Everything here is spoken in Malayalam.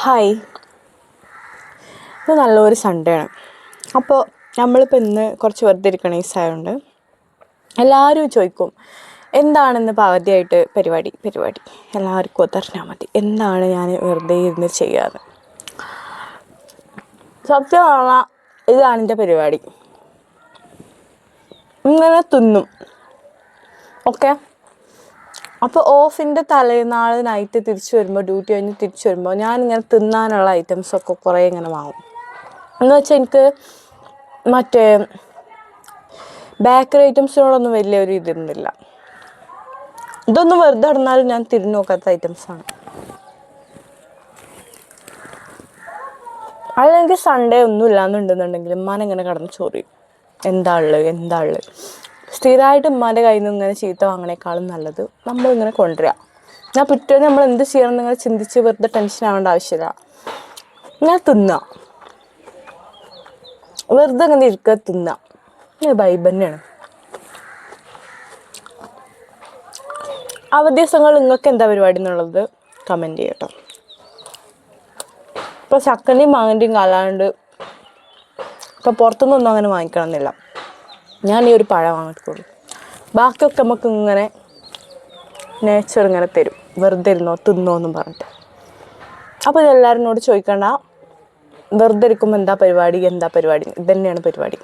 ഹായ്, ഇത് നല്ലൊരു സൺഡേ ആണ്. അപ്പോൾ നമ്മളിപ്പോൾ ഇന്ന് കുറച്ച് വെറുതെ ഇരിക്കണ ആയതുകൊണ്ട് എല്ലാവരും ചോദിക്കും എന്താണെന്ന് അവധിയായിട്ട് പരിപാടി എല്ലാവർക്കും അതറിഞ്ഞാൽ മതി എന്താണ് ഞാൻ വെറുതെ ഇരുന്ന് ചെയ്യാറ്. സത്യം പറഞ്ഞാൽ ഇതാണ് എൻ്റെ പരിപാടി. ഇങ്ങനെ തിന്നും. ഓക്കെ, അപ്പോൾ ഓഫിൻ്റെ തലേനാൾ നൈറ്റ് തിരിച്ചു വരുമ്പോൾ, ഡ്യൂട്ടി കഴിഞ്ഞ് തിരിച്ചു വരുമ്പോൾ ഞാനിങ്ങനെ തിന്നാനുള്ള ഐറ്റംസൊക്കെ കുറേ ഇങ്ങനെ വാങ്ങും. എന്ന് വെച്ചാൽ എനിക്ക് മറ്റേ ബേക്കറി ഐറ്റംസിനോടൊന്നും വലിയൊരു ഇതൊന്നുമില്ല. ഇതൊന്നും വെറുതെ ഇടന്നാലും ഞാൻ തിരിഞ്ഞു നോക്കാത്ത ഐറ്റംസാണ്. അതെനിക്ക് സൺഡേ ഒന്നും ഇല്ലാന്നുണ്ടെന്നുണ്ടെങ്കിൽ ഉമ്മാനെങ്ങനെ കടന്ന് ചോറിയും എന്താ ഉള്ളത്. സ്ഥിരമായിട്ട് ഉമ്മാൻ്റെ കയ്യിൽ നിന്ന് ഇങ്ങനെ ചീത്ത വാങ്ങണേക്കാളും നല്ലത് നമ്മളിങ്ങനെ കൊണ്ടുവരിക. ഞാൻ പിറ്റേന്ന് നമ്മൾ എന്ത് ചെയ്യണം എന്നിങ്ങനെ ചിന്തിച്ച് വെറുതെ ടെൻഷൻ ആവേണ്ട ആവശ്യമില്ല. ഇങ്ങനെ തിന്നുക, വെറുതെ അങ്ങനെ ഇരിക്കുക, തിന്നുക. വൈബ് തന്നെയാണ്. അവധി ദിവസങ്ങൾ നിങ്ങൾക്ക് എന്താ പരിപാടി എന്നുള്ളത് കമൻറ്റ് ചെയ്യട്ടോ. ഇപ്പോൾ ചക്കൻ്റെയും മാങ്ങൻ്റെയും കാലാണ്ട് ഇപ്പോൾ പുറത്തുനിന്നൊന്നും അങ്ങനെ വാങ്ങിക്കണമെന്നില്ല. ഞാൻ ഈ ഒരു പഴം വാങ്ങിക്കുള്ളൂ. ബാക്കിയൊക്കെ നമുക്ക് ഇങ്ങനെ നേച്ചർ ഇങ്ങനെ തരും, വെറുതെ ഇരുന്നോ തിന്നോ എന്നും പറഞ്ഞിട്ട്. അപ്പോൾ ഇതെല്ലാവരും എന്നോട് ചോദിക്കണ്ട, വെറുതെ ഇരിക്കുമ്പോൾ എന്താ പരിപാടി, ഇത് തന്നെയാണ് പരിപാടി.